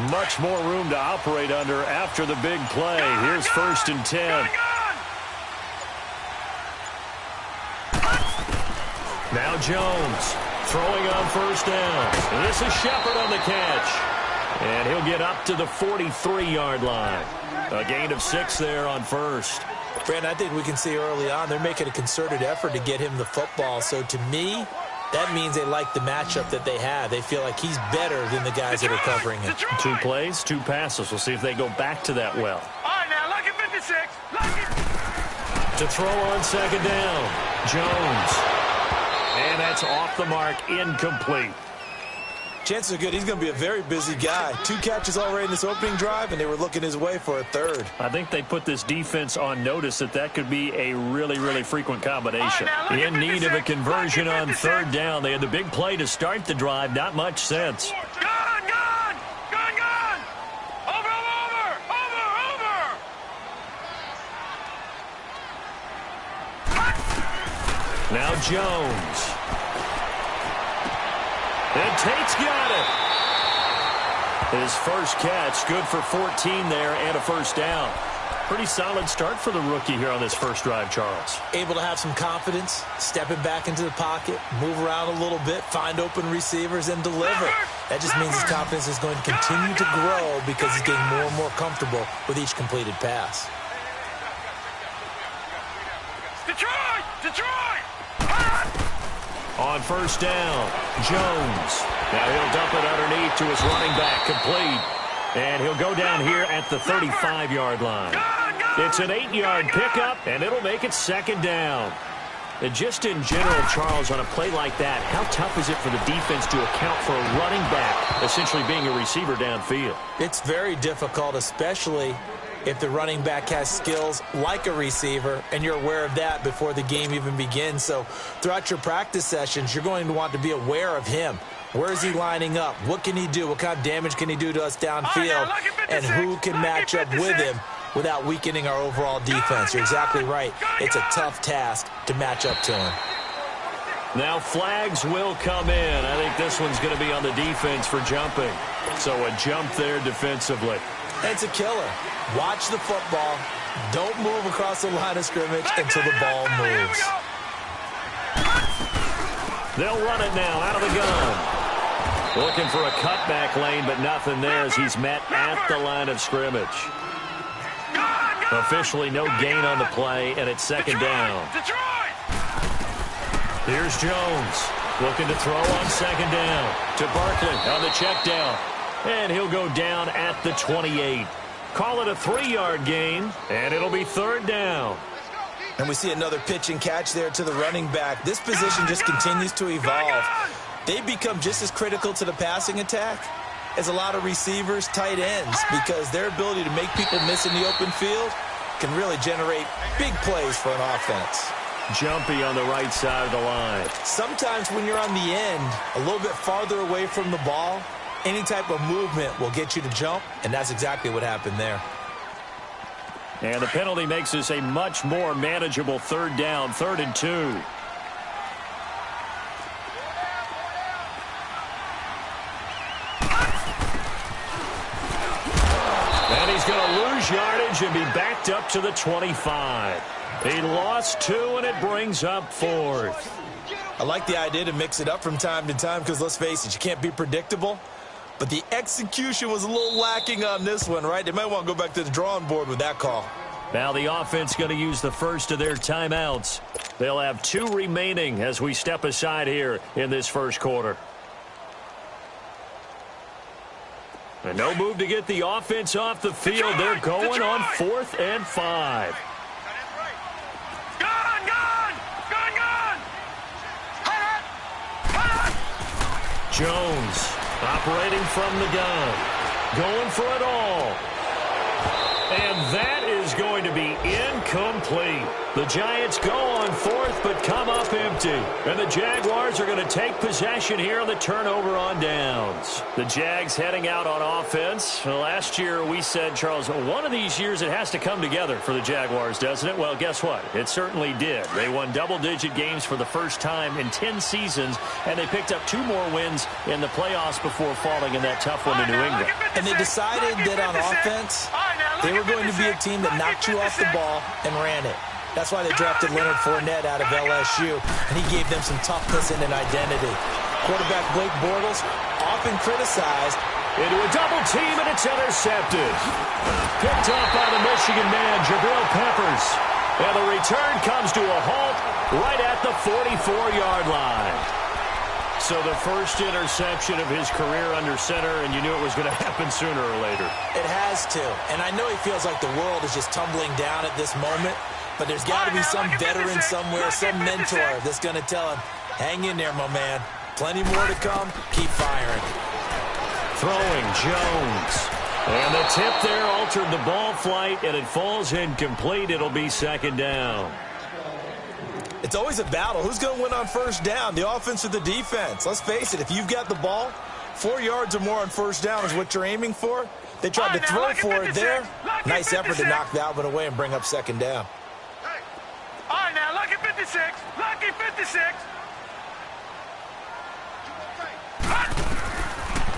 Much more room to operate under after the big play. Here's 1st and 10. Now Jones throwing on 1st down. This is Shepard on the catch. And he'll get up to the 43-yard line. A gain of 6 there on 1st. Brandon, I think we can see early on they're making a concerted effort to get him the football. So to me, that means they like the matchup that they have. They feel like he's better than the guys that are covering him. 2 plays, 2 passes. We'll see if they go back to that well. All right, now, look at 56. Look at... To throw on 2nd down, Jones. And that's off the mark, incomplete. Chances are good he's going to be a very busy guy. 2 catches already in this opening drive, and they were looking his way for a 3rd. I think they put this defense on notice that could be a really, really frequent combination. In need of a conversion on 3rd down. They had the big play to start the drive. Not much sense. Gone! Over! Now Jones. And Tate's got it. His first catch, good for 14 there and a 1st down. Pretty solid start for the rookie here on this first drive, Charles. Able to have some confidence, stepping back into the pocket, move around a little bit, find open receivers, and deliver. That just means his confidence is going to continue to grow because he's getting more and more comfortable with each completed pass. Detroit! On 1st down, Jones. Now he'll dump it underneath to his running back, complete. And he'll go down here at the 35-yard line. It's an 8-yard pickup, and it'll make it 2nd down. And just in general, Charles, on a play like that, how tough is it for the defense to account for a running back essentially being a receiver downfield? It's very difficult, especially if the running back has skills like a receiver, and you're aware of that before the game even begins. So throughout your practice sessions, you're going to want to be aware of him. Where is he lining up? What can he do? What kind of damage can he do to us downfield? And who can match up with him without weakening our overall defense? You're exactly right. It's a tough task to match up to him. Now flags will come in. I think this one's going to be on the defense for jumping. So a jump there defensively. It's a killer. Watch the football. Don't move across the line of scrimmage until the ball moves. They'll run it now out of the gun. Looking for a cutback lane, but nothing there as he's met at the line of scrimmage. Officially no gain on the play, and it's 2nd down. Here's Jones looking to throw on 2nd down to Barkley on the check down. And he'll go down at the 28. Call it a 3-yard gain, and it'll be 3rd down. And we see another pitch and catch there to the running back. This position just continues to evolve. They become just as critical to the passing attack as a lot of receivers, tight ends, because their ability to make people miss in the open field can really generate big plays for an offense. Jumpy on the right side of the line. Sometimes when you're on the end, a little bit farther away from the ball, any type of movement will get you to jump, and that's exactly what happened there. And the penalty makes this a much more manageable 3rd down, 3rd and 2. And he's going to lose yardage and be backed up to the 25. He lost 2, and it brings up 4th. I like the idea to mix it up from time to time because, let's face it, you can't be predictable. But the execution was a little lacking on this one, right? They might want to go back to the drawing board with that call. Now the offense going to use the first of their timeouts. They'll have 2 remaining as we step aside here in this first quarter. And no move to get the offense off the field. They're going on 4th and 5. Jones operating from the gun, going for it all. And that is going to be incomplete. Complete. The Giants go on fourth, but come up empty. And the Jaguars are going to take possession here on the turnover on downs. The Jags heading out on offense. Last year we said, Charles, one of these years it has to come together for the Jaguars, doesn't it? Well, guess what? It certainly did. They won double-digit games for the first time in 10 seasons, and they picked up 2 more wins in the playoffs before falling in that tough one to New England. And they decided that on offense, they were going to be a team that knocked you off the ball and ran it. That's why they drafted Leonard Fournette out of LSU, and he gave them some toughness and an identity. Quarterback Blake Bortles, often criticized. Into a double team, and it's intercepted. Picked up by the Michigan man, Jabril Peppers. And the return comes to a halt right at the 44-yard line. So the first interception of his career under center, and you knew it was going to happen sooner or later. It has to. And I know he feels like the world is just tumbling down at this moment, but there's got to be some veteran somewhere, some mentor that's going to tell him, hang in there, my man. Plenty more to come. Keep firing. Throwing Jones. And the tip there altered the ball flight, and it falls incomplete. It'll be second down. It's always a battle. Who's going to win on first down, the offense or the defense? Let's face it, if you've got the ball, 4 yards or more on first down is what you're aiming for. They tried to throw for it there. Nice effort to knock that one away and bring up second down. All right, now, lucky 56. Lucky 56.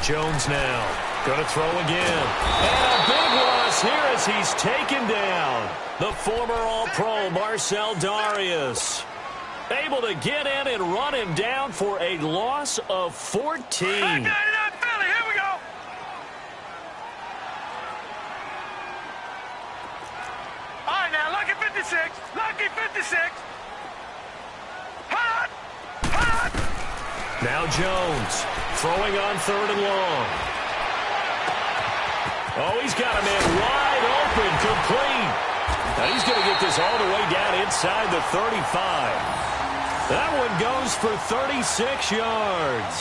Jones now going to throw again. And a big loss here as he's taken down. The former All-Pro Marcell Dareus able to get in and run him down for a loss of 14. Philly, here we go. All right, now, lucky 56. Lucky 56. Hot! Hot! Now Jones throwing on third and long. Oh, he's got a man wide open, complete. Now he's going to get this all the way down inside the 35. That one goes for 36 yards.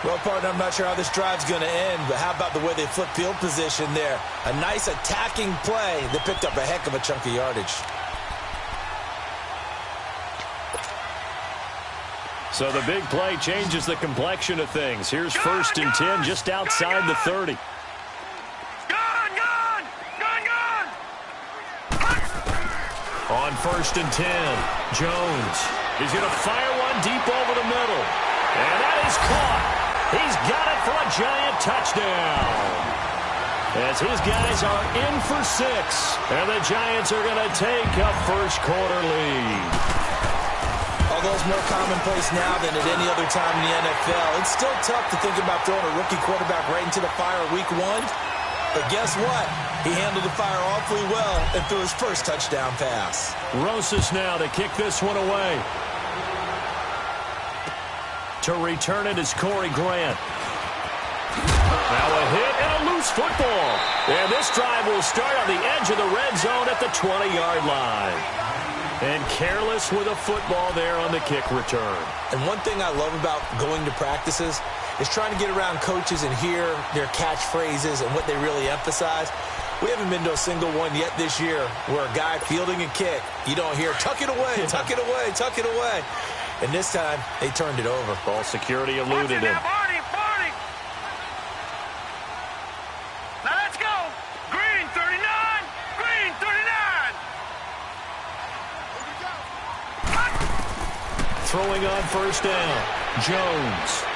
Well, partner, I'm not sure how this drive's going to end, but how about the way they flip field position there? A nice attacking play that picked up a heck of a chunk of yardage. So the big play changes the complexion of things. Here's first and 10 just outside the 30. On first and 10, Jones. He's going to fire one deep over the middle. And that is caught. He's got it for a Giant touchdown. As his guys are in for 6. And the Giants are going to take a first quarter lead. Although it's more commonplace now than at any other time in the NFL, it's still tough to think about throwing a rookie quarterback right into the fire week 1. But guess what? He handled the fire awfully well and threw his first touchdown pass. Rosas now to kick this one away. To return it is Corey Grant. Now a hit and a loose football. And this drive will start on the edge of the red zone at the 20-yard line. And careless with a football there on the kick return. And one thing I love about going to practices is trying to get around coaches and hear their catchphrases and what they really emphasize. We haven't been to a single one yet this year where a guy fielding a kick, you don't hear, tuck it away, tuck it away, tuck it away. And this time, they turned it over. Ball security eluded him. Now let's go. Green 39. Green 39. Throwing on first down. Jones.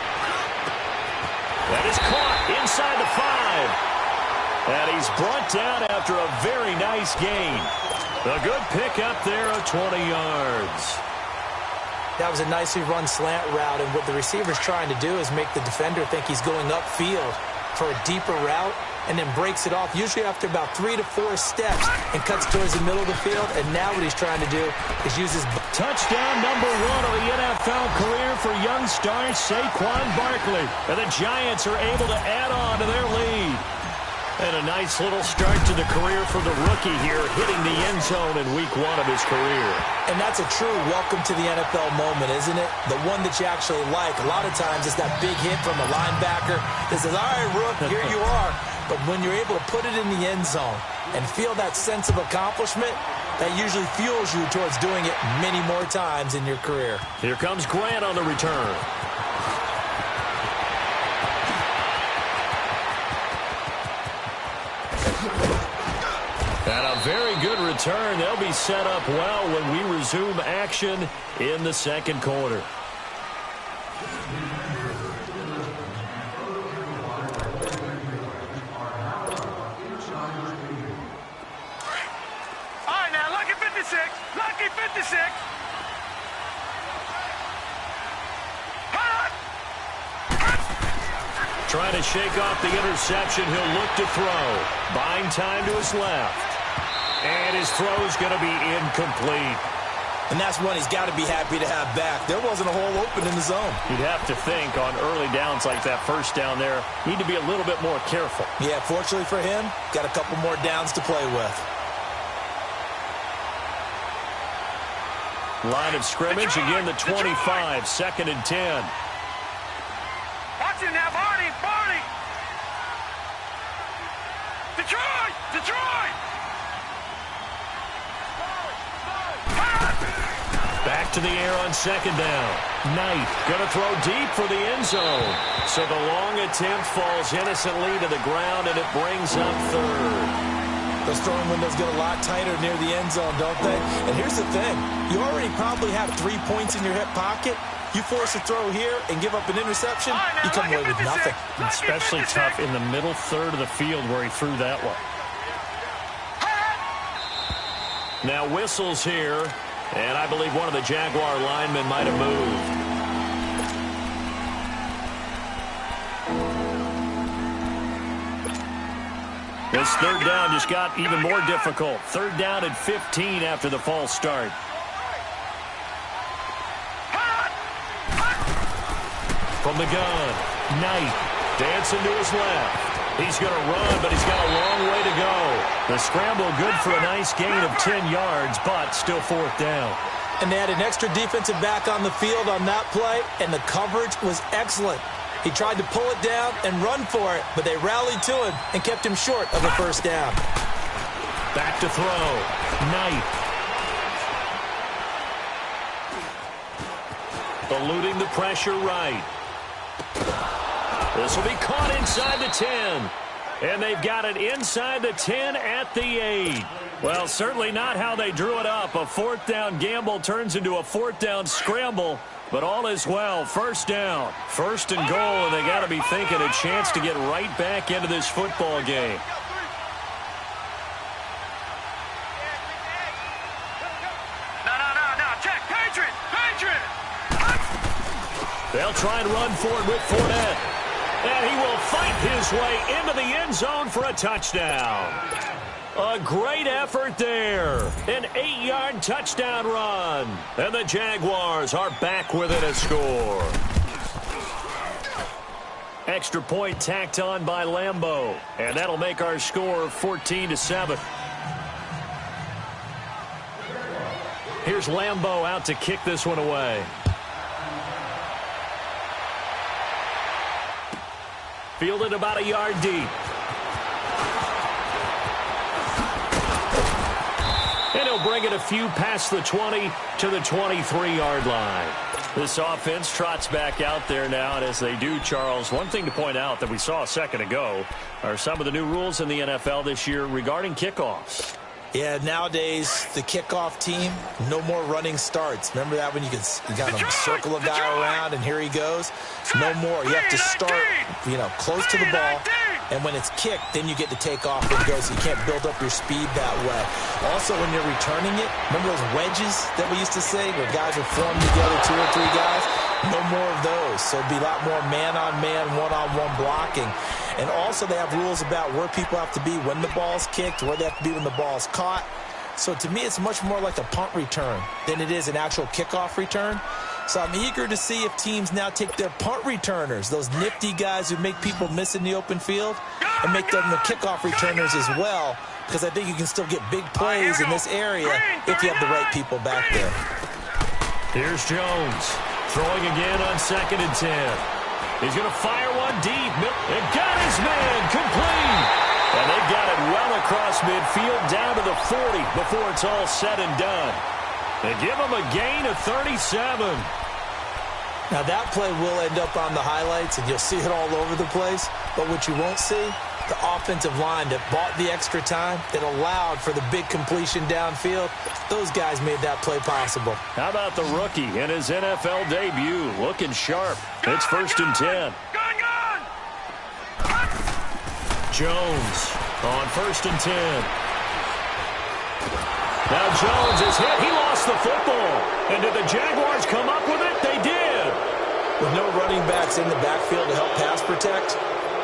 That is caught inside the 5. And he's brought down after a very nice gain. A good pickup there of 20 yards. That was a nicely run slant route, and what the receiver's trying to do is make the defender think he's going upfield for a deeper route, and then breaks it off, usually after about 3 to 4 steps, and cuts towards the middle of the field. And now what he's trying to do is use his... Touchdown number 1 of the NFL career for young star Saquon Barkley. And the Giants are able to add on to their lead. And a nice little start to the career for the rookie here, hitting the end zone in week 1 of his career. And that's a true welcome to the NFL moment, isn't it? The one that you actually like. A lot of times it's that big hit from a linebacker that says, all right, Rook, here you are. But when you're able to put it in the end zone and feel that sense of accomplishment, that usually fuels you towards doing it many more times in your career. Here comes Grant on the return. And a very good return. They'll be set up well when we resume action in the second quarter. Lucky 56. Trying to shake off the interception. He'll look to throw. Buying time to his left. And his throw's going to be incomplete. And that's one he's got to be happy to have back. There wasn't a hole open in the zone. You'd have to think on early downs like that first down there, need to be a little bit more careful. Yeah, fortunately for him, got a couple more downs to play with. Line of scrimmage, again the 25, 2nd and 10. Watch it now, Barney, Barney! Detroit! Detroit! Back to the air on 2nd down. Knight going to throw deep for the end zone. So the long attempt falls innocently to the ground, and it brings up 3rd. Those throwing windows get a lot tighter near the end zone, don't they? And here's the thing. You already probably have 3 points in your hip pocket. You force a throw here and give up an interception, you come away with nothing. Especially tough in the middle third of the field where he threw that one. Now whistles here, and I believe one of the Jaguar linemen might have moved. This 3rd down just got even more difficult. 3rd down and 15 after the false start. From the gun, Knight dancing to his left. He's going to run, but he's got a long way to go. The scramble good for a nice gain of 10 yards, but still 4th down. And they had an extra defensive back on the field on that play, and the coverage was excellent. He tried to pull it down and run for it, but they rallied to him and kept him short of a 1st down. Back to throw. Knight. Eluding the pressure right. This will be caught inside the 10. And they've got it inside the 10 at the 8. Well, certainly not how they drew it up. A 4th down gamble turns into a 4th down scramble. But all is well. 1st down. 1st and goal, and they got to be thinking a chance to get right back into this football game. No. Check. Patriot. They'll try and run for it with Fournette. And he will fight his way into the end zone for a touchdown. A great effort there. An 8-yard touchdown run. And the Jaguars are back within a score. Extra point tacked on by Lambeau. And that'll make our score 14-7. Here's Lambeau out to kick this one away. Fielded about a yard deep. And he'll bring it a few past the 20 to the 23-yard line. This offense trots back out there now, and as they do, Charles, one thing to point out that we saw a second ago are some of the new rules in the NFL this year regarding kickoffs. Yeah, nowadays, the kickoff team, no more running starts. Remember that when you kind of circle a guy around and here he goes? No more. You have to start, close to the ball. And when it's kicked, then you get to take off and go, so you can't build up your speed that way. Also, when you're returning it, remember those wedges that we used to say where guys would form together, 2 or 3 guys? No more of those. So it'd be a lot more man-on-man, one-on-one blocking. And also they have rules about where people have to be when the ball's kicked, where they have to be when the ball's caught. So to me, it's much more like a punt return than it is an actual kickoff return. So I'm eager to see if teams now take their punt returners, those nifty guys who make people miss in the open field, and make them the kickoff returners as well, because I think you can still get big plays in this area if you have the right people back there. Here's Jones throwing again on 2nd and 10. He's going to fire one deep. And got his man complete. And they got it well across midfield, down to the 40 before it's all said and done. They give him a gain of 37. Now, that play will end up on the highlights, and you'll see it all over the place. But what you won't see, the offensive line that bought the extra time, that allowed for the big completion downfield, those guys made that play possible. How about the rookie in his NFL debut? Looking sharp. It's 1st and 10. Jones on 1st and 10. Now Jones is hit. He lost the football. And did the Jaguars come up with it? They did. With no running backs in the backfield to help pass protect,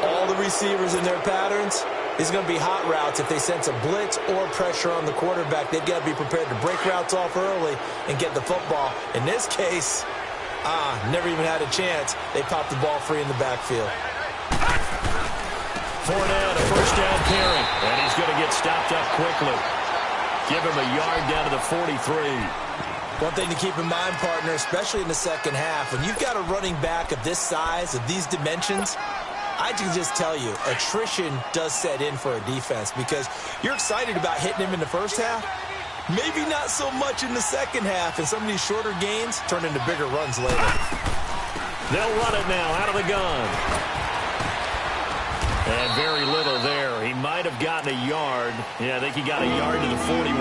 all the receivers in their patterns, it's going to be hot routes. If they sense a blitz or pressure on the quarterback, they've got to be prepared to break routes off early and get the football. In this case, never even had a chance. They popped the ball free in the backfield. Fournette, a first down carry, and he's going to get stopped up quickly. Give him a yard down to the 43. One thing to keep in mind, partner, especially in the second half, when you've got a running back of this size, of these dimensions, I can just tell you, attrition does set in for a defense because you're excited about hitting him in the first half. Maybe not so much in the second half, and some of these shorter gains turn into bigger runs later. They'll run it now out of the gun. And very little there. He might have gotten a yard. Yeah, I think he got a yard to the 41.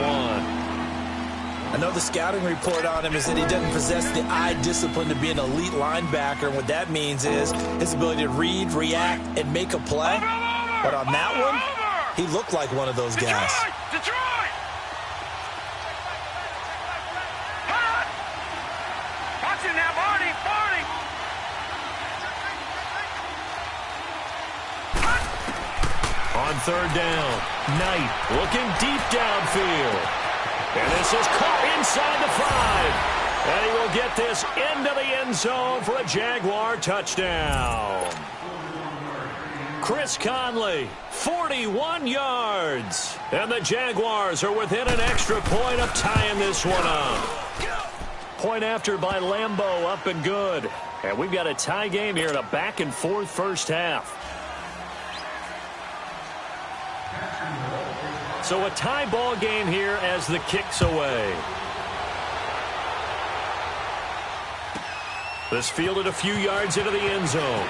I know the scouting report on him is that he doesn't possess the eye discipline to be an elite linebacker. And what that means is his ability to read, react, and make a play. But on that one, he looked like one of those guys. Detroit! Watch it now, Barney! On 3rd down, Knight looking deep downfield. And this is caught inside the 5. And he will get this into the end zone for a Jaguar touchdown. Chris Conley, 41 yards. And the Jaguars are within an extra point of tying this one up. Point after by Lambeau, up and good. And we've got a tie game here in a back-and-forth first half. So a tie ball game here as the kick's away. This fielded a few yards into the end zone.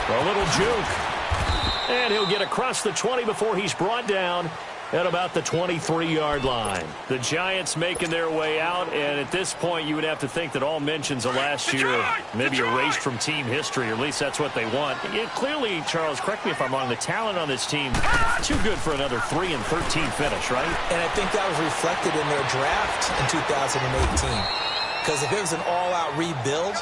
A little juke. And he'll get across the 20 before he's brought down at about the 23-yard line. The Giants making their way out, and at this point you would have to think that all mentions of last year maybe erased from team history, or at least that's what they want. Clearly, Charles, correct me if I'm wrong, the talent on this team, too good for another 3-13 finish, right? And I think that was reflected in their draft in 2018. Because if it was an all-out rebuild,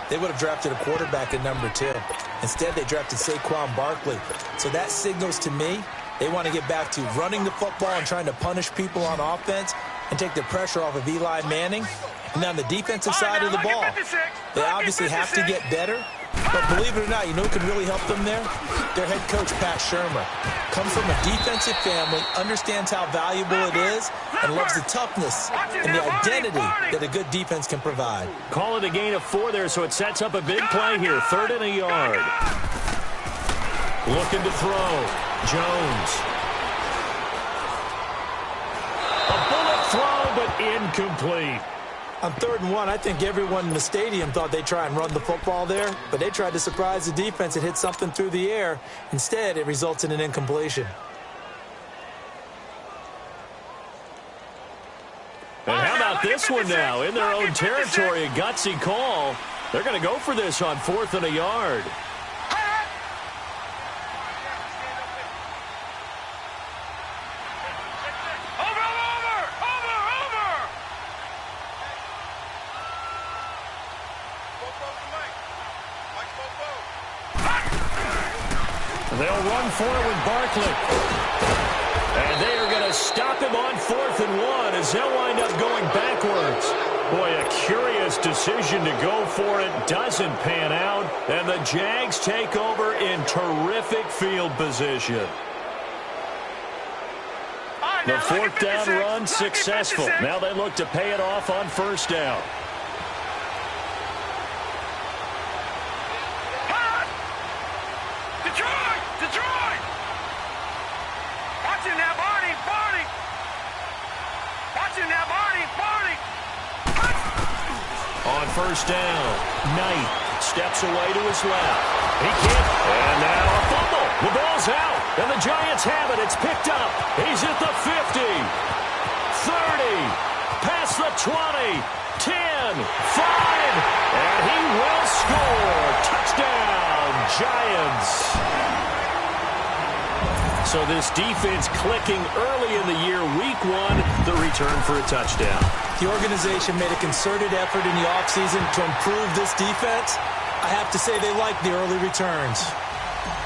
they would have drafted a quarterback at number 2. Instead, they drafted Saquon Barkley. So that signals to me they want to get back to running the football and trying to punish people on offense and take the pressure off of Eli Manning. And on the defensive side of the ball, they obviously have to get better. But believe it or not, you know who can really help them there? Their head coach, Pat Shurmur. Comes from a defensive family, understands how valuable it is, and loves the toughness and the identity that a good defense can provide. Call it a gain of 4 there, so it sets up a big play here. 3rd and a yard. Looking to throw. Jones. A bullet throw, but incomplete. On 3rd and 1, I think everyone in the stadium thought they'd try and run the football there, but they tried to surprise the defense and hit something through the air. Instead, it results in an incompletion. And how about this one now? In their own territory, a gutsy call. They're going to go for this on 4th and a yard. They'll run for it with Barkley. And they are going to stop him on 4th and 1 as they'll wind up going backwards. Boy, a curious decision to go for it. Doesn't pan out. And the Jags take over in terrific field position. The 4th down run successful. Now they look to pay it off on 1st down. first down. Knight steps away to his left. He can't. And now a fumble. The ball's out. And the Giants have it. It's picked up. He's at the 50. 30. Past the 20. 10. 5. And he will score. Touchdown, Giants. So this defense clicking early in the year, week 1, the return for a touchdown. The organization made a concerted effort in the offseason to improve this defense. I have to say they like the early returns.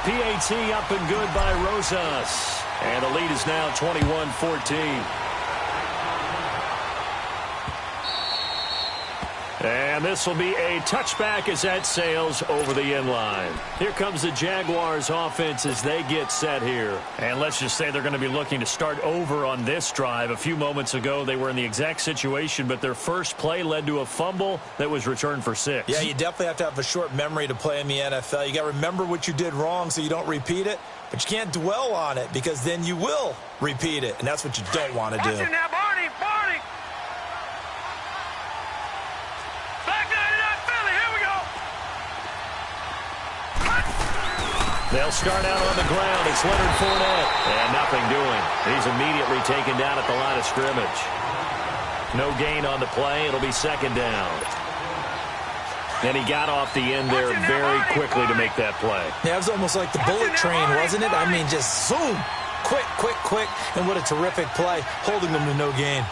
PAT up and good by Rosas. And the lead is now 21-14. And this will be a touchback as that sails over the end line. Here comes the Jaguars offense as they get set here. And let's just say they're going to be looking to start over on this drive. A few moments ago, they were in the exact situation, but their first play led to a fumble that was returned for 6. Yeah, you definitely have to have a short memory to play in the NFL. You got to remember what you did wrong so you don't repeat it, but you can't dwell on it because then you will repeat it, and that's what you don't want to do. Now, Barney! They'll start out on the ground. It's Leonard Fournette. And nothing doing. He's immediately taken down at the line of scrimmage. No gain on the play. It'll be second down. And he got off the end there very quickly to make that play. Yeah, it was almost like the bullet train, wasn't it? I mean, just zoom. Quick. And what a terrific play, holding them to no gain.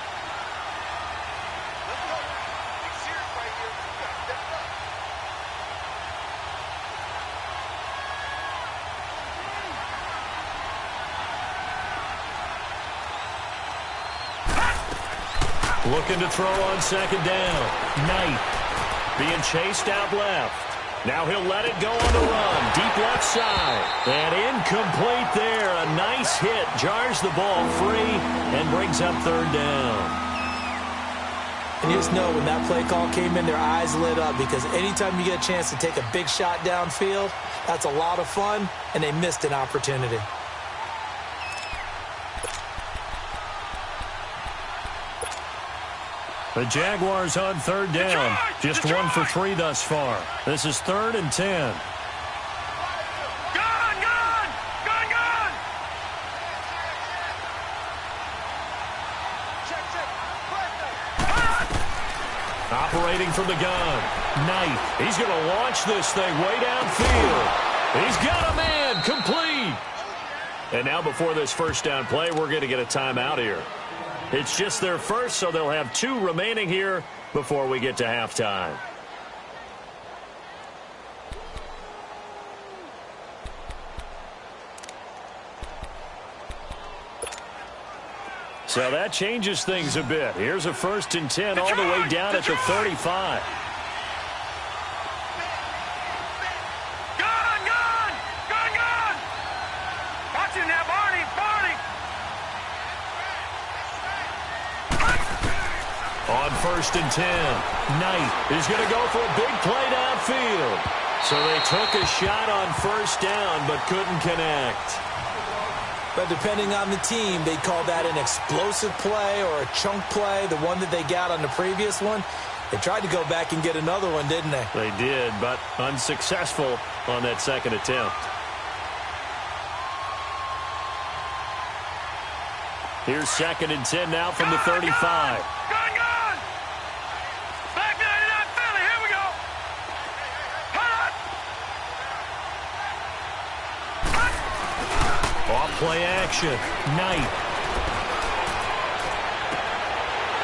Looking to throw on second down. Knight being chased out left. Now he'll let it go on the run. Deep left side. And incomplete there. A nice hit. Jars the ball free and brings up third down. And you just know when that play call came in, their eyes lit up because anytime you get a chance to take a big shot downfield, that's a lot of fun, and they missed an opportunity. The Jaguars on third down. Just 1 for 3 thus far. This is 3rd and 10. Gone! Operating from the gun. Knight. He's going to launch this thing way downfield. He's got a man. Complete. And now before this first down play, we're going to get a timeout here. It's just their first, so they'll have 2 remaining here before we get to halftime. So that changes things a bit. Here's a 1st and 10 all the way down at the 35. Gone! Watch it now, Barney! On 1st and 10, Knight is going to go for a big play downfield. So they took a shot on first down but couldn't connect. But depending on the team, they call that an explosive play or a chunk play, the one that they got on the previous one. They tried to go back and get another one, didn't they? They did, but unsuccessful on that second attempt. Here's 2nd and 10 now from the 35. Gone! Back to 99 Philly, here we go! Off play action. Knight.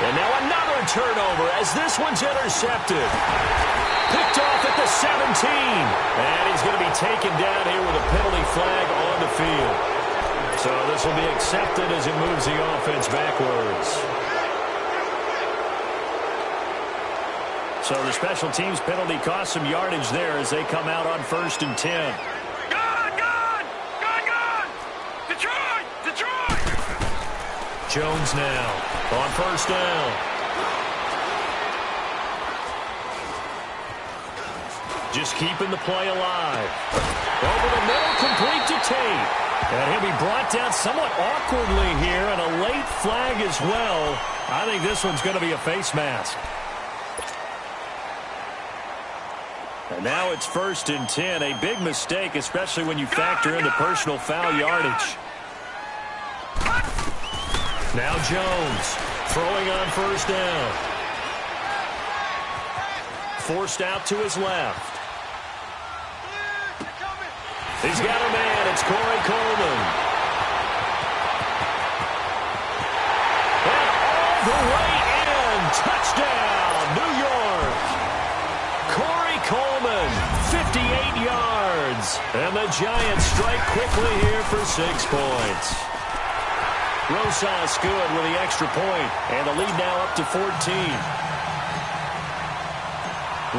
And now another turnover as this one's intercepted. Picked off at the 17. And he's going to be taken down here with a penalty flag on the field. So this will be accepted as it moves the offense backwards. So the special teams penalty cost some yardage there as they come out on 1st and 10. Gone! Detroit! Jones now on 1st down. Just keeping the play alive. Over the middle, complete to Tate. And he'll be brought down somewhat awkwardly here, and a late flag as well. I think this one's going to be a face mask. And now it's 1st and 10. A big mistake, especially when you factor in the personal foul yardage. Now Jones throwing on 1st down. Forced out to his left. He's got a man. It's Corey Coleman. And all the way in. Touchdown, New York. Corey Coleman, 58 yards. And the Giants strike quickly here for 6 points. Rosas good with the extra point, and the lead now up to 14.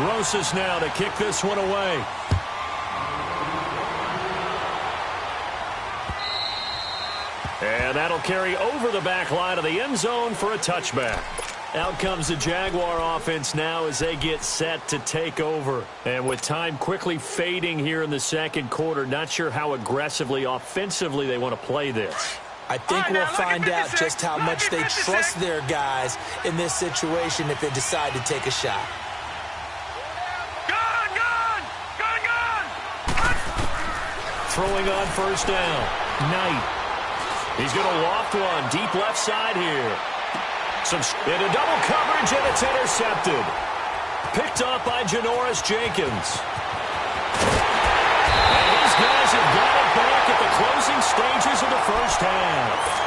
Rosas now to kick this one away. And that'll carry over the back line of the end zone for a touchback. Out comes the Jaguar offense now as they get set to take over. And with time quickly fading here in the second quarter, not sure how aggressively, offensively they want to play this. I think we'll find out just how much they trust their guys in this situation if they decide to take a shot. Throwing on 1st down. Knight. He's going to loft one deep left side here. Into double coverage, and it's intercepted. Picked up by Janoris Jenkins. And these guys have got it back at the closing stages of the first half.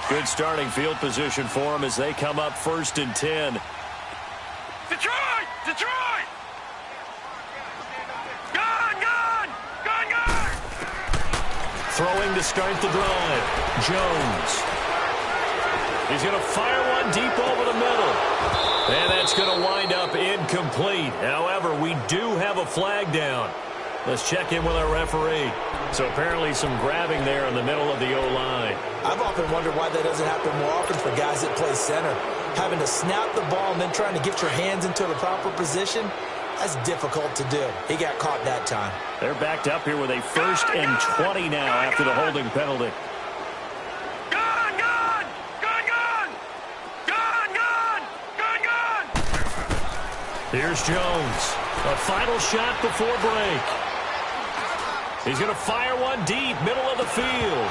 Good starting field position for them as they come up 1st and 10. Detroit! Detroit! Gun! Throwing to start the drive. Jones. He's going to fire one deep over the middle. And that's going to wind up incomplete. However, we do have a flag down. Let's check in with our referee. So apparently some grabbing there in the middle of the O-line. I've often wondered why that doesn't happen more often for guys that play center. Having to snap the ball and then trying to get your hands into the proper position, that's difficult to do. He got caught that time. They're backed up here with a 1st and 20 now after the holding penalty. Here's Jones. A final shot before break. He's going to fire one deep, middle of the field.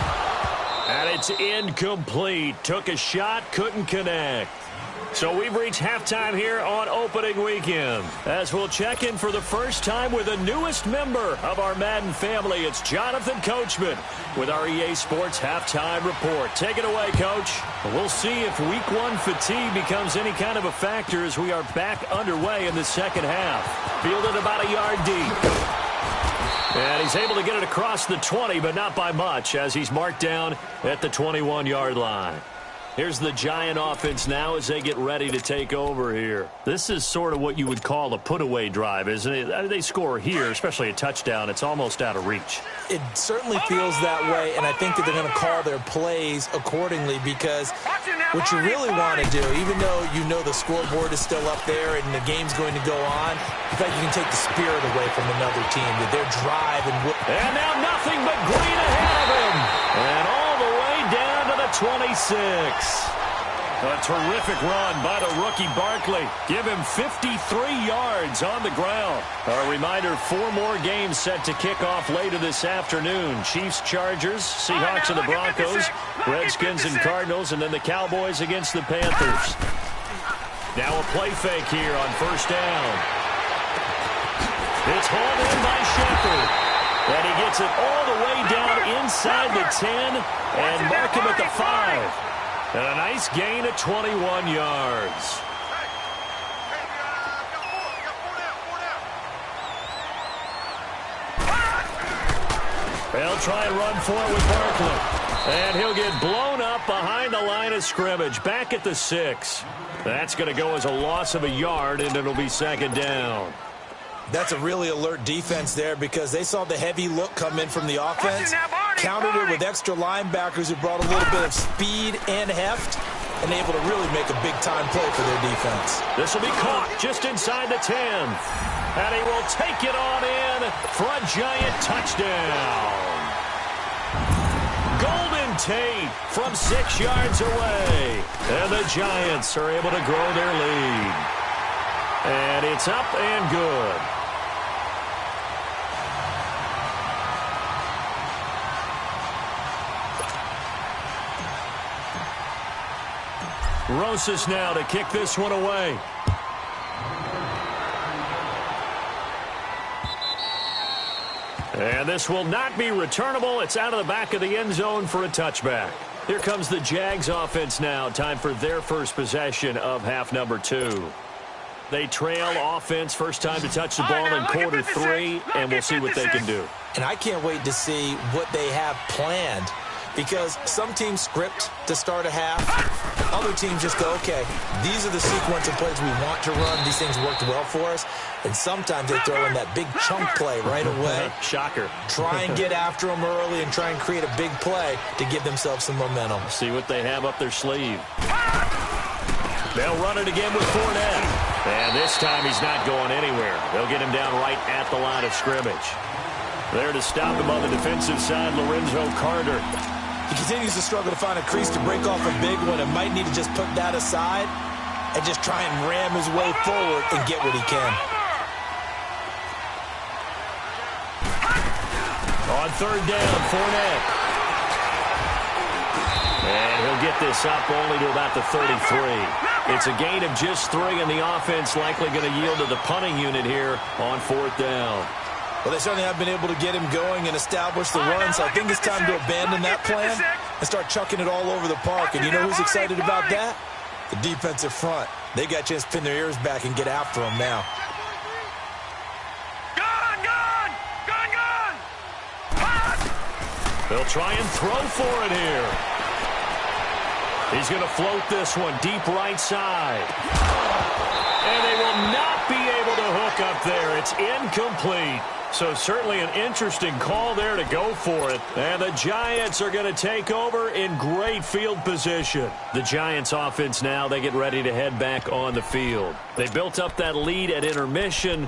And it's incomplete. Took a shot, couldn't connect. So we've reached halftime here on opening weekend. As we'll check in for the first time with the newest member of our Madden family, it's Jonathan Coachman with our EA Sports Halftime Report. Take it away, Coach. We'll see if Week 1 fatigue becomes any kind of a factor as we are back underway in the second half. Fielded about a yard deep. And he's able to get it across the 20, but not by much, as he's marked down at the 21-yard line. Here's the Giant offense now as they get ready to take over here. This is sort of what you would call a put-away drive, isn't it? They score here, especially a touchdown. It's almost out of reach. It certainly feels that way, and I think that they're going to call their plays accordingly because what you really want to do, even though you know the scoreboard is still up there and the game's going to go on, in fact, you can take the spirit away from another team, that their drive and now nothing but green ahead of him. And all the way down to the 26. A terrific run by the rookie Barkley. Give him 53 yards on the ground. A reminder, 4 more games set to kick off later this afternoon. Chiefs, Chargers, Seahawks and the Broncos, Redskins and Cardinals, and then the Cowboys against the Panthers. Now a play fake here on 1st down. It's hauled in by Shepard. And he gets it all the way down inside the 10 and mark him at the 5. And a nice gain of 21 yards. They'll try and run for it with Barkley. And he'll get blown up behind the line of scrimmage. Back at the 6. That's going to go as a loss of a yard, and it'll be 2nd down. That's a really alert defense there because they saw the heavy look come in from the offense, countered it with extra linebackers who brought a little bit of speed and heft, and able to really make a big-time play for their defense. This will be caught just inside the 10. And he will take it on in for a Giant touchdown. Golden Tate from 6 yards away. And the Giants are able to grow their lead. And it's up and good. Rosas now to kick this one away. And this will not be returnable. It's out of the back of the end zone for a touchback. Here comes the Jags offense now. Time for their first possession of half number 2. They trail offense, first time to touch the ball in quarter 3, and we'll see what they can do. And I can't wait to see what they have planned, because some teams script to start a half. Other teams just go, okay, these are the sequence of plays we want to run. These things worked well for us. And sometimes they throw in that big chunk play right away. Shocker. Try and get after them early and try and create a big play to give themselves some momentum. See what they have up their sleeve. They'll run it again with Fournette. And this time he's not going anywhere. They'll get him down right at the line of scrimmage. There to stop him on the defensive side, Lorenzo Carter. He continues to struggle to find a crease to break off a big one and might need to just put that aside and just try and ram his way forward and get what he can. On third down, Fournette. And he'll get this up only to about the 33. It's a gain of just 3, and the offense likely going to yield to the punting unit here on fourth down. Well, they certainly have been able to get him going and establish the run, so I think it's time to abandon that plan and start chucking it all over the park. And you know who's excited about that? The defensive front. They got a chance to pin their ears back and get after him now. They'll try and throw for it here. He's going to float this one deep right side. And they will not be able to hook up there. It's incomplete. So certainly an interesting call there to go for it. And the Giants are going to take over in great field position. The Giants offense now, they get ready to head back on the field. They built up that lead at intermission,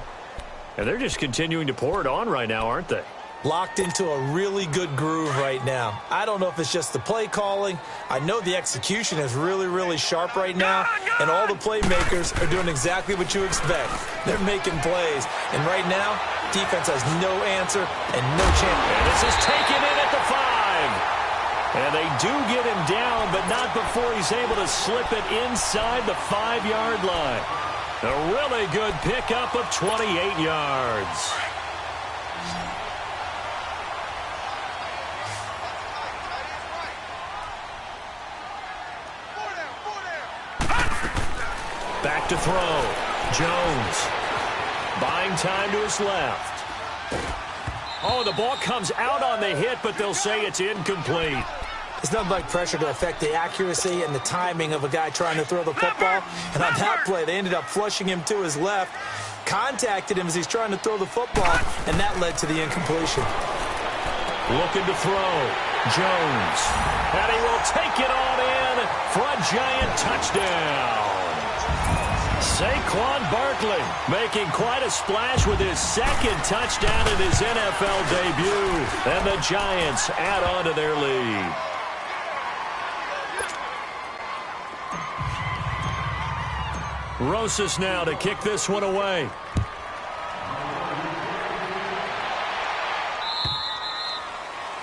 and they're just continuing to pour it on right now, aren't they? Locked into a really good groove right now. I don't know if it's just the play calling. I know the execution is really, really sharp right now, and all the playmakers are doing exactly what you expect. They're making plays, and right now, defense has no answer and no chance. And this is taken in at the 5. And they do get him down, but not before he's able to slip it inside the 5-yard line. A really good pickup of 28 yards. Back to throw. Jones. Buying time to his left. Oh, the ball comes out on the hit, but they'll say it's incomplete. It's nothing like pressure to affect the accuracy and the timing of a guy trying to throw the football. And on that play, they ended up flushing him to his left, contacted him as he's trying to throw the football, and that led to the incompletion. Looking to throw. Jones. And he will take it on in for a Giant touchdown. Saquon Barkley making quite a splash with his second touchdown in his NFL debut. And the Giants add on to their lead. Rosas now to kick this one away.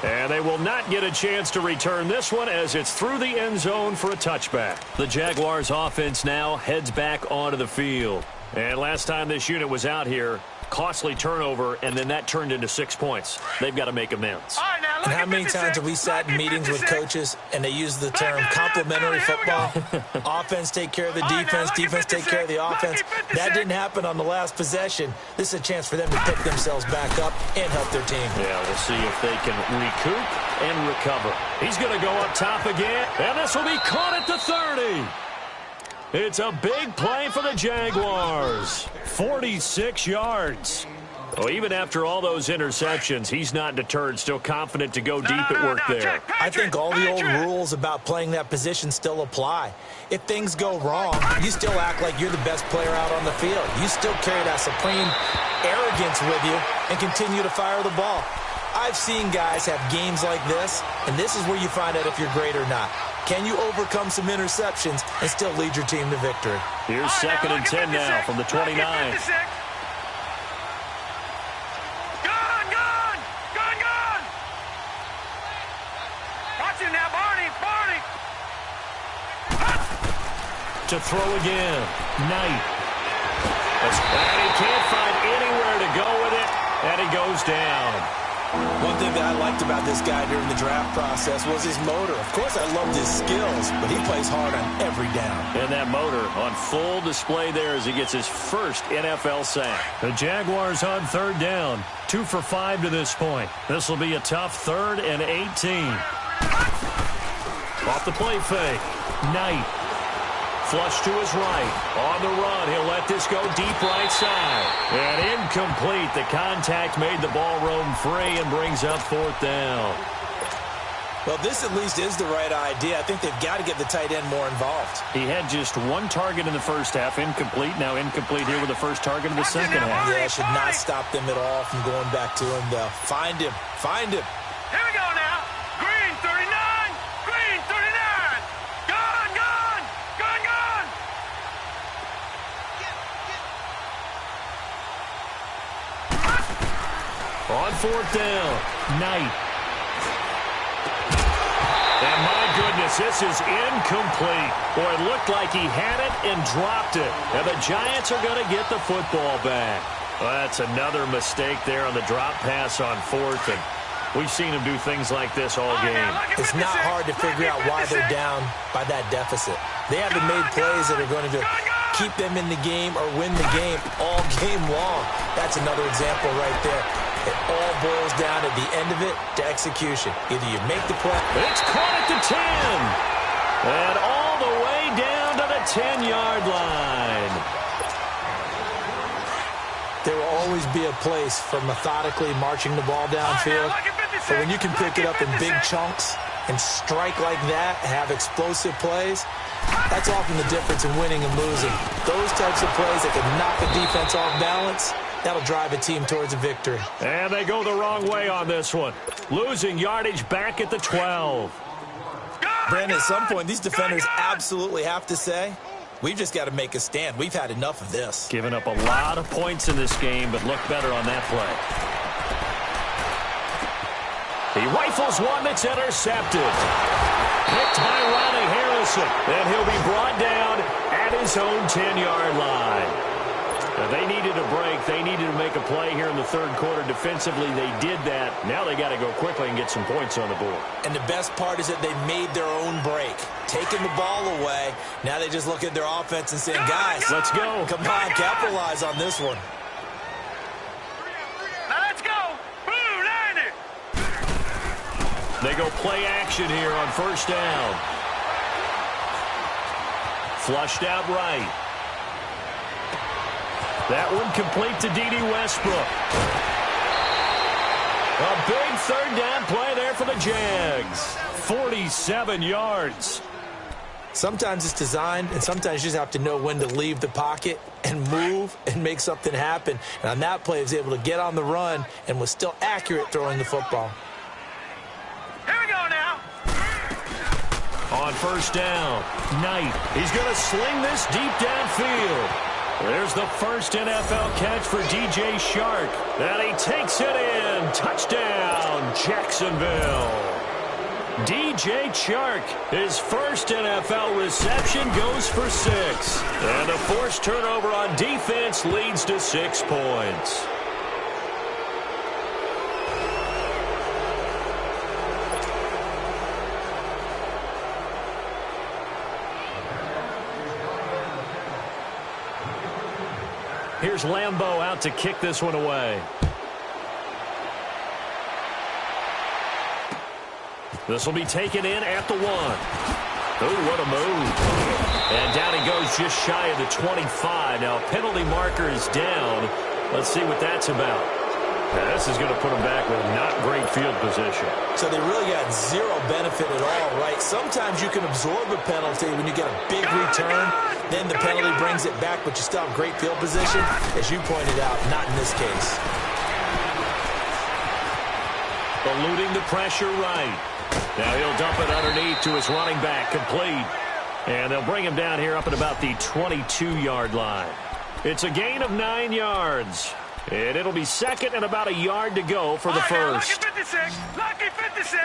And they will not get a chance to return this one as it's through the end zone for a touchback. The Jaguars offense now heads back onto the field. And last time this unit was out here, costly turnover, and then that turned into 6 points. They've got to make amends. And how many times have we sat in meetings with coaches and they use the term complementary football? Offense take care of the defense, defense take care of the offense. That didn't happen on the last possession. This is a chance for them to pick themselves back up and help their team. Yeah, we'll see if they can recoup and recover. He's going to go up top again, and this will be caught at the 30. It's a big play for the Jaguars. 46 yards. Well, even after all those interceptions, he's not deterred, still confident to go deep at work there. I think all the old rules about playing that position still apply. If things go wrong, you still act like you're the best player out on the field. You still carry that supreme arrogance with you and continue to fire the ball. I've seen guys have games like this, and this is where you find out if you're great or not. Can you overcome some interceptions and still lead your team to victory? Here's 2nd and 10 now from the 29. To throw again. Knight. And he can't find anywhere to go with it, and he goes down. One thing that I liked about this guy during the draft process was his motor. Of course, I loved his skills, but he plays hard on every down. And that motor on full display there as he gets his first NFL sack. The Jaguars on 3rd down. 2 for 5 to this point. This will be a tough 3rd and 18. Off the play fake. Knight. Flush to his right. On the run, he'll let this go deep right side. And incomplete. The contact made the ball roam free and brings up 4th down. Well, this at least is the right idea. I think they've got to get the tight end more involved. He had just 1 target in the first half. Incomplete. Now incomplete here with the first target of the second half. Yeah, it should not stop them at all from going back to him, though. Find him. Find him. Here we go now. Green 39. Green 39. Gone, gone. Gone, gone. On 4th down. Knight. And my goodness, this is incomplete. Boy, it looked like he had it and dropped it. And the Giants are going to get the football back. Well, that's another mistake there on the drop pass on 4th. And we've seen him do things like this all game. It's not hard to figure out why they're down by that deficit. They haven't made plays that are going to keep them in the game or win the game all game long. That's another example right there. It all boils down at the end of it to execution. Either you make the play. It's caught at the 10. And all the way down to the 10-yard line. There will always be a place for methodically marching the ball downfield. But when you can pick it up in big chunks and strike like that, have explosive plays, that's often the difference in winning and losing. Those types of plays that can knock a defense off balance, that'll drive a team towards a victory. And they go the wrong way on this one. Losing yardage back at the 12. Brandon, at some point, these defenders absolutely have to say, we've just got to make a stand. We've had enough of this. Giving up a lot of points in this game, but look better on that play. He rifles one that's intercepted. Picked by Ronnie Harrison. And he'll be brought down at his own 10-yard line. Now, they needed a break. They needed to make a play here in the 3rd quarter. Defensively, they did that. Now they got to go quickly and get some points on the board. And the best part is that they made their own break. Taking the ball away. Now they just look at their offense and saying, guys, let's go. Come on, capitalize on this one. Now let's go. Blue, land it. They go play action here on 1st down. Flushed out right. That one complete to D.D. Westbrook. A big 3rd down play there for the Jags. 47 yards. Sometimes it's designed, and sometimes you just have to know when to leave the pocket and move and make something happen. And on that play, he was able to get on the run and was still accurate throwing the football. Here we go now. On 1st down, Knight. He's going to sling this deep downfield. There's the first NFL catch for DJ Chark. And he takes it in. Touchdown, Jacksonville. DJ Chark, his first NFL reception, goes for 6. And a forced turnover on defense leads to 6 points. Here's Lambeau out to kick this one away. This will be taken in at the 1. Oh, what a move. And down he goes just shy of the 25. Now, a penalty marker is down. Let's see what that's about. Now, this is going to put them back with not great field position. So they really got zero benefit at all, right? Sometimes you can absorb a penalty when you get a big return. Then the penalty brings it back, but you still have great field position. As you pointed out, not in this case. Eluding the pressure right. Now he'll dump it underneath to his running back, complete. And they'll bring him down here up at about the 22-yard line. It's a gain of 9 yards. And it'll be second and about a yard to go for the first. Lucky 56. Lucky 56.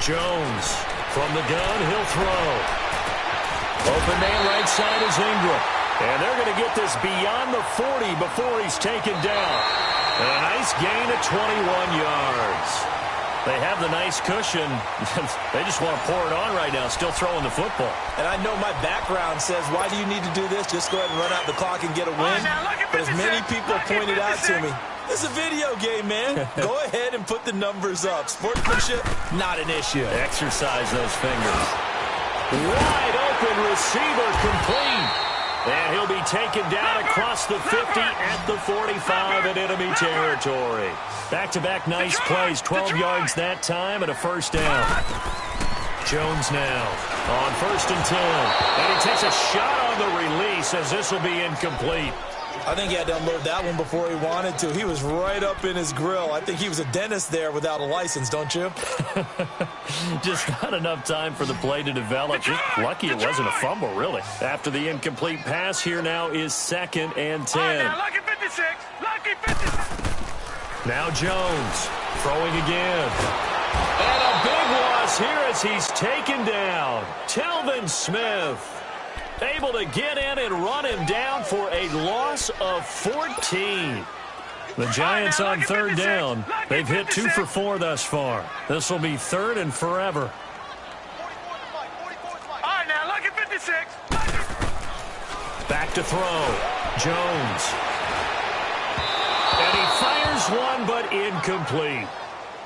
Jones from the gun, he'll throw. Open man right side is Ingram. And they're going to get this beyond the 40 before he's taken down. And a nice gain of 21 yards. They have the nice cushion. They just want to pour it on right now, still throwing the football. And I know my background says, why do you need to do this? Just go ahead and run out the clock and get a win. But as many people pointed out to me, this is a video game, man. Go ahead and put the numbers up. Sportsmanship, not an issue. Exercise those fingers. Wide open receiver, complete. And he'll be taken down across the 50 at the 45 in enemy territory. Back-to-back nice plays, 12 yards that time and a first down. Jones now on 1st and 10. And he takes a shot on the release as this will be incomplete. I think he had to unload that one before he wanted to. He was right up in his grill. I think he was a dentist there without a license, don't you? Just not enough time for the play to develop. Just lucky it wasn't a fumble, really. After the incomplete pass, here now is 2nd and 10. Now, lucky 56. Lucky 56. Now Jones throwing again. And a big loss here as he's taken down. Telvin Smith able to get in and run him down for a loss of 14. The Giants on 3rd down. They've hit 2 for 4 thus far. This will be 3rd and forever. All right, now, lucky 56. Back to throw. Jones. And he fires one, but incomplete.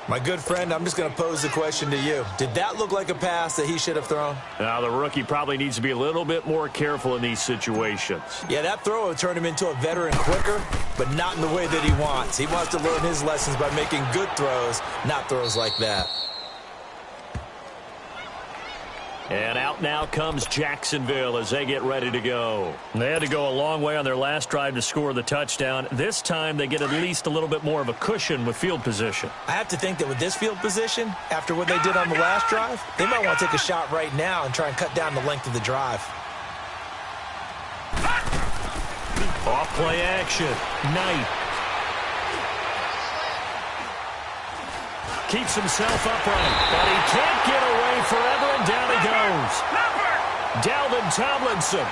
My good friend, I'm just going to pose the question to you. Did that look like a pass that he should have thrown? Now, the rookie probably needs to be a little bit more careful in these situations. Yeah, that throw would turn him into a veteran quicker, but not in the way that he wants. He wants to learn his lessons by making good throws, not throws like that. And out now comes Jacksonville as they get ready to go. They had to go a long way on their last drive to score the touchdown. This time they get at least a little bit more of a cushion with field position. I have to think that with this field position, after what they did on the last drive, they might want to take a shot right now and try and cut down the length of the drive. Off play action. Knight. Keeps himself upright, but he can't get away forever, and down he goes. Dalvin Tomlinson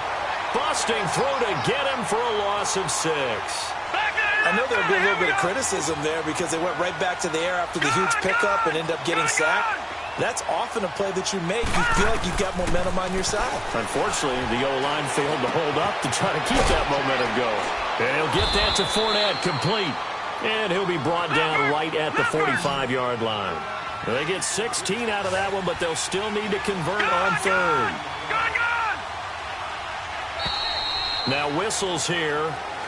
busting through to get him for a loss of 6. I know there'll be a little bit of criticism there because they went right back to the air after the huge pickup and end up getting sacked. That's often a play that you make. You feel like you've got momentum on your side. Unfortunately, the O-line failed to hold up to try to keep that momentum going. And he'll get that to Fournette, complete. And he'll be brought down right at the 45-yard line. They get 16 out of that one, but they'll still need to convert on 3rd. Now whistles here,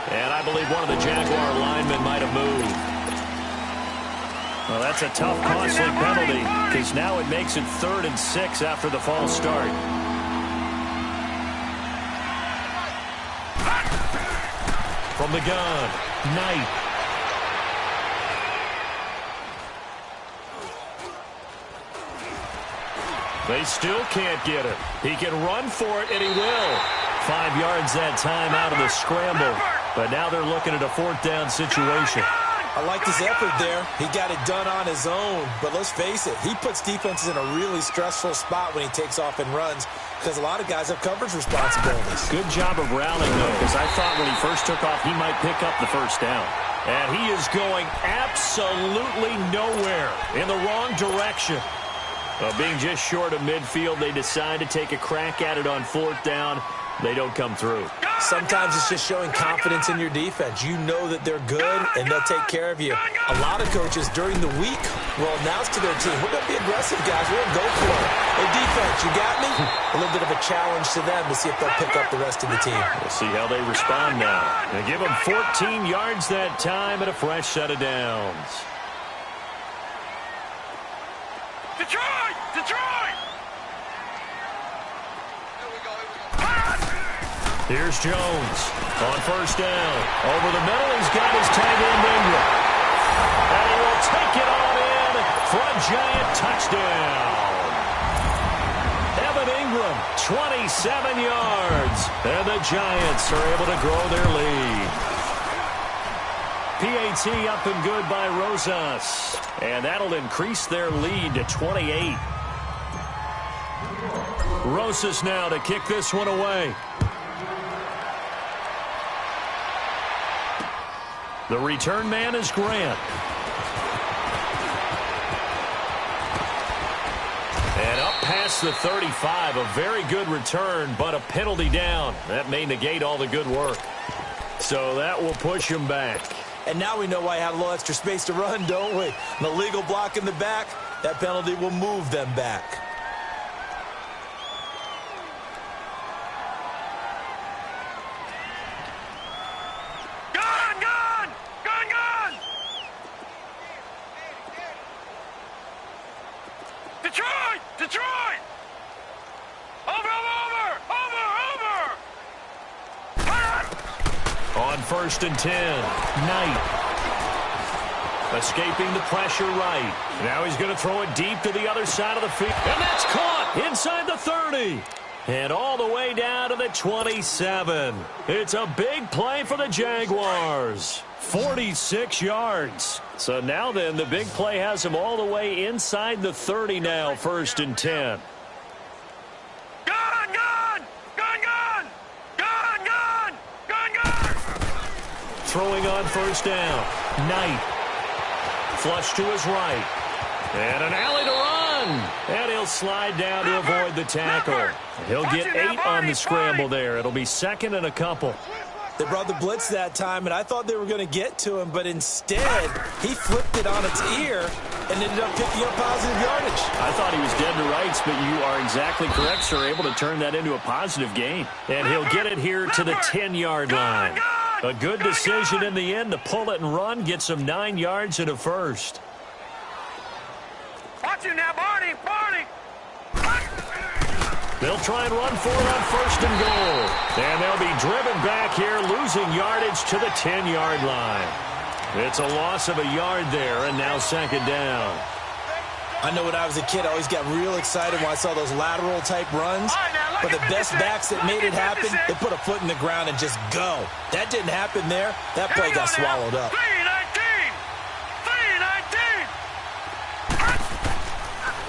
and I believe one of the Jaguar linemen might have moved. Well, that's a tough, costly penalty, because now it makes it 3rd and 6 after the false start. From the gun, Knight. They still can't get it. He can run for it, and he will. 5 yards that time out of the scramble. But now they're looking at a 4th down situation. I liked his effort there. He got it done on his own. But let's face it, he puts defenses in a really stressful spot when he takes off and runs because a lot of guys have coverage responsibilities. Good job of rallying, though, because I thought when he first took off, he might pick up the first down. And he is going absolutely nowhere in the wrong direction. Being just short of midfield, they decide to take a crack at it on 4th down. they don't come through. Sometimes it's just showing confidence in your defense. You know that they're good, and they'll take care of you. A lot of coaches during the week will announce to their team, we're going to be aggressive, guys. We're going to go for it. Hey, defense, you got me? A little bit of a challenge to them to see if they'll pick up the rest of the team. We'll see how they respond now. They give them 14 yards that time and a fresh set of downs. Detroit! Detroit! Here's Jones on first down. Over the middle, he's got his tight end Ingram. And he will take it on in for a Giant touchdown. Evan Ingram, 27 yards. And the Giants are able to grow their lead. PAT up and good by Rosas. And that'll increase their lead to 28. Rosas now to kick this one away. The return man is Grant. And up past the 35, a very good return, but a penalty down. That may negate all the good work. So that will push him back. And now we know why I have a little extra space to run, don't we? An illegal block in the back, that penalty will move them back. Detroit! Detroit! Over! On first and 10, Knight. Escaping the pressure right. Now he's going to throw it deep to the other side of the field. And that's caught inside the 30. And all the way down to the 27. It's a big play for the Jaguars. 46 yards. So now then, the big play has him all the way inside the 30 now, first and 10. Throwing on first down. Knight. Flush to his right. And an alley to run. And he'll slide down to avoid the tackle. He'll get 8 on the scramble there. It'll be second and a couple. They brought the blitz that time, and I thought they were going to get to him, but instead, he flipped it on its ear and ended up picking up positive yardage. I thought he was dead to rights, but you are exactly correct, sir. Able to turn that into a positive gain. And he'll get it here to the 10-yard line. A good decision in the end to pull it and run, get some 9 yards and a first. Watch you now, Barney! They'll try and run for it on first and goal. And they'll be driven back here, losing yardage to the 10-yard line. It's a loss of a yard there, and now second down. I know when I was a kid, I always got real excited when I saw those lateral-type runs. But the best backs that made it happen, they put a foot in the ground and just go. That didn't happen there. That play got swallowed up. 3-19!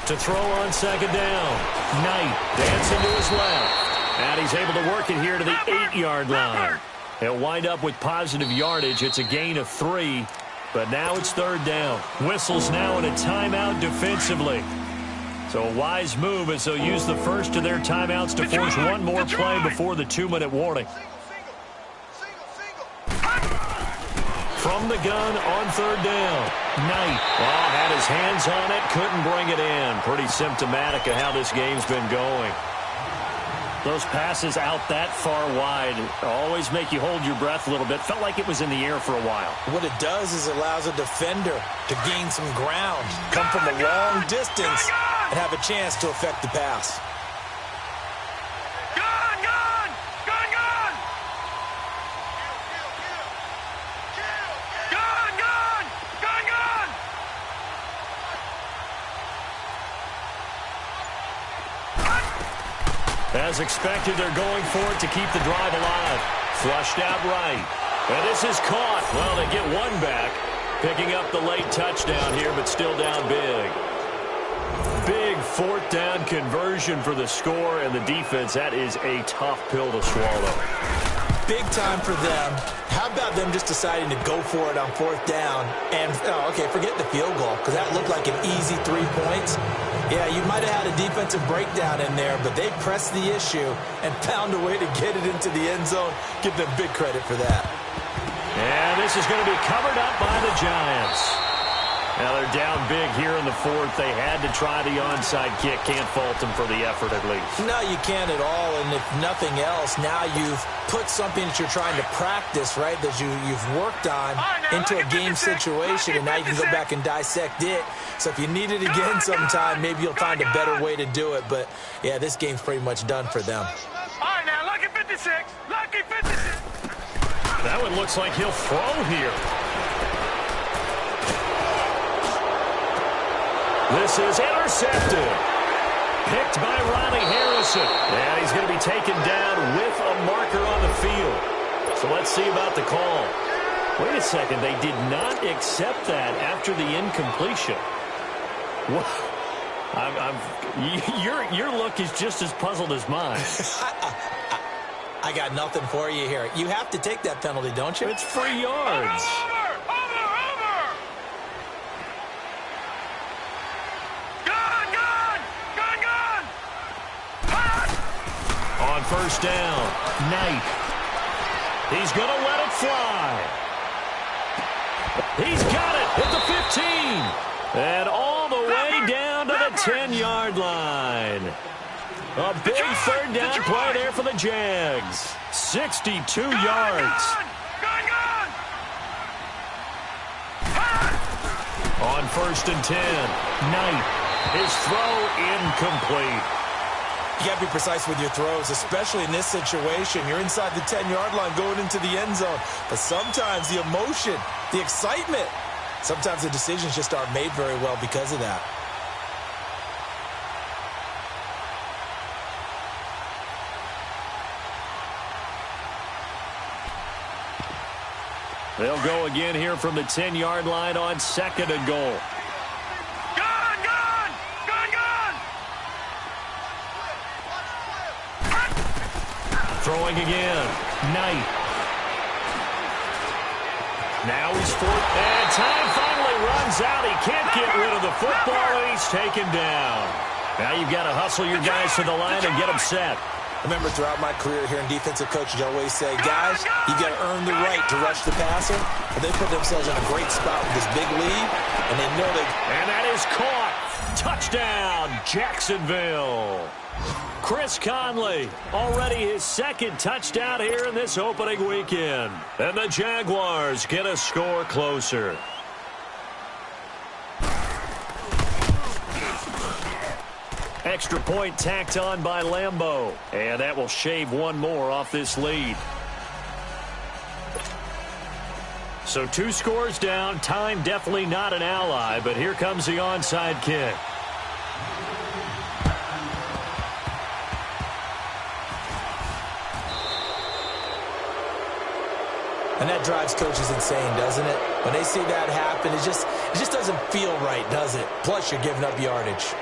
To throw on second down. Knight dancing to his left. And he's able to work it here to the 8-yard line. He'll wind up with positive yardage. It's a gain of 3. But now it's third down. Whistles now in a timeout defensively. So a wise move as they'll use the first of their timeouts to force one more play before the 2-minute warning. From the gun on third down. Knight had his hands on it, couldn't bring it in. Pretty symptomatic of how this game's been going. Those passes out that far wide always make you hold your breath a little bit. Felt like it was in the air for a while. What it does is it allows a defender to gain some ground, come from a long distance, and have a chance to affect the pass. As expected, they're going for it to keep the drive alive. Flushed out right. And this is caught. Well, they get one back. Picking up the late touchdown here, but still down big. Big fourth down conversion for the score, and the defense, that is a tough pill to swallow. Big time for them. How about them just deciding to go for it on fourth down and, forget the field goal, because that looked like an easy 3 points. Yeah, you might have had a defensive breakdown in there, but they pressed the issue and found a way to get it into the end zone. Give them big credit for that. And this is going to be covered up by the Giants. Now they're down big here in the fourth. They had to try the onside kick. Can't fault them for the effort at least. No, you can't at all. And if nothing else, now you've put something that you're trying to practice, right, that you've worked on into a game situation, and now you can go back and dissect it. So if you need it again sometime, maybe you'll find a better way to do it. But, yeah, this game's pretty much done for them. All right, now, lucky 56. Lucky 56. That one looks like he'll throw here. This is intercepted. Picked by Ronnie Harrison. And he's going to be taken down with a marker on the field. So let's see about the call. Wait a second. They did not accept that after the incompletion. What? Your look is just as puzzled as mine. I got nothing for you here. You have to take that penalty, don't you? It's 3 yards. On first down, Knight. He's going to let it fly. He's got it at the 15. And all the way down to the 10-yard line. A big third down play there for the Jags. 62 yards. On first and 10, Knight. His throw incomplete. You got to be precise with your throws, especially in this situation. You're inside the 10-yard line going into the end zone. But sometimes the emotion, the excitement, sometimes the decisions just aren't made very well because of that. They'll go again here from the 10-yard line on second and goal. Throwing again. Knight. Now he's fourth. And time finally runs out. He can't get rid of the football, and he's taken down. Now you've got to hustle your guys to the line and get them set. Remember, throughout my career here in defensive coaching, I always say, guys, you got to earn the right to rush the passer. But they put themselves in a great spot with this big lead, and they know they... And that is caught. Touchdown, Jacksonville. Chris Conley, already his second touchdown here in this opening weekend. And the Jaguars get a score closer. Extra point tacked on by Lambeau. And that will shave one more off this lead. So 2 scores down. Time definitely not an ally, but here comes the onside kick. And that drives coaches insane, doesn't it? When they see that happen, it just doesn't feel right, does it? Plus, you're giving up yardage.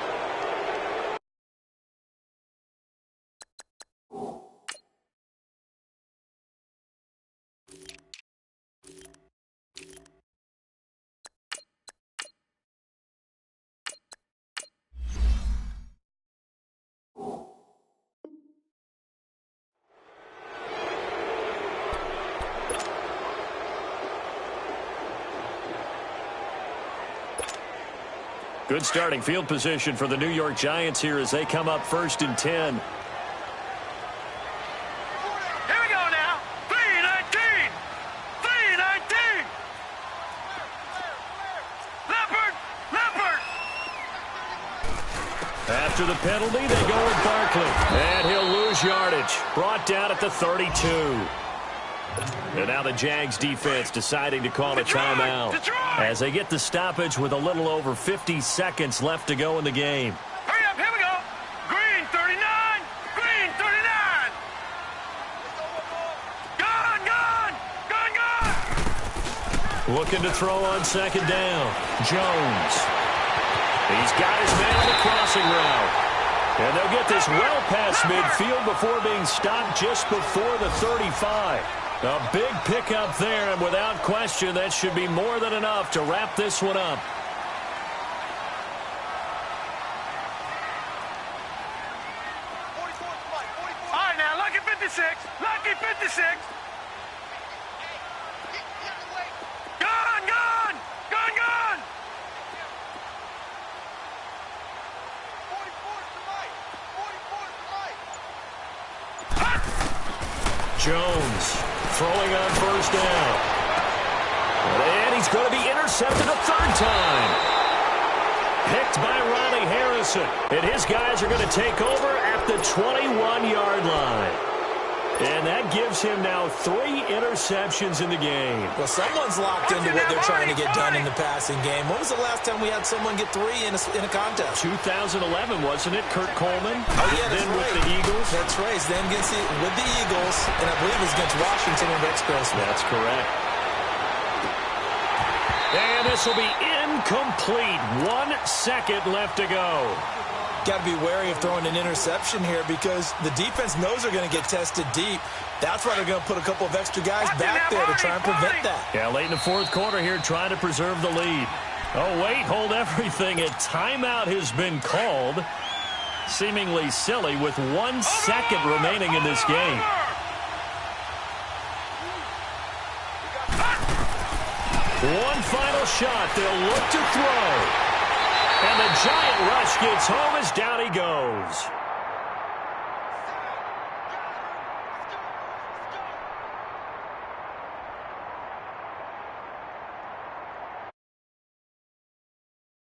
Good starting field position for the New York Giants here as they come up first and 10. Here we go now. 3-19. 3-19. Leopard. After the penalty, they go with Barkley. And he'll lose yardage. Brought down at the 32. And now the Jags defense deciding to call a timeout as they get the stoppage with a little over 50 seconds left to go in the game. Hurry up, here we go. Green 39. Green 39. Gone. Looking to throw on second down. Jones. He's got his man on the crossing route. And they'll get this well past midfield before being stopped just before the 35. A big pickup there, and without question, that should be more than enough to wrap this one up. 6. Gone, gone, gone, gone. 44 to Jones throwing on first down. And he's going to be intercepted a third time. Picked by Ronnie Harrison. And his guys are going to take over at the 21-yard line. And that gives him now 3 interceptions in the game. Well, someone's locked into what they're trying to get done in the passing game. When was the last time we had someone get 3 in a contest? 2011, wasn't it? Kurt Coleman? Oh, yeah, that's then right. with the Eagles. That's right. Then with the Eagles, and I believe it was against Washington and Rex Grossman. That's correct. And this will be incomplete. 1 second left to go. Got to be wary of throwing an interception here because the defense knows they're going to get tested deep. That's why they're going to put a couple of extra guys back there to try and prevent that. Yeah, late in the fourth quarter here, trying to preserve the lead. Oh, wait, hold everything. A timeout has been called. Seemingly silly with 1 second remaining in this game. One final shot. They'll look to throw. And the giant rush gets home as down he goes.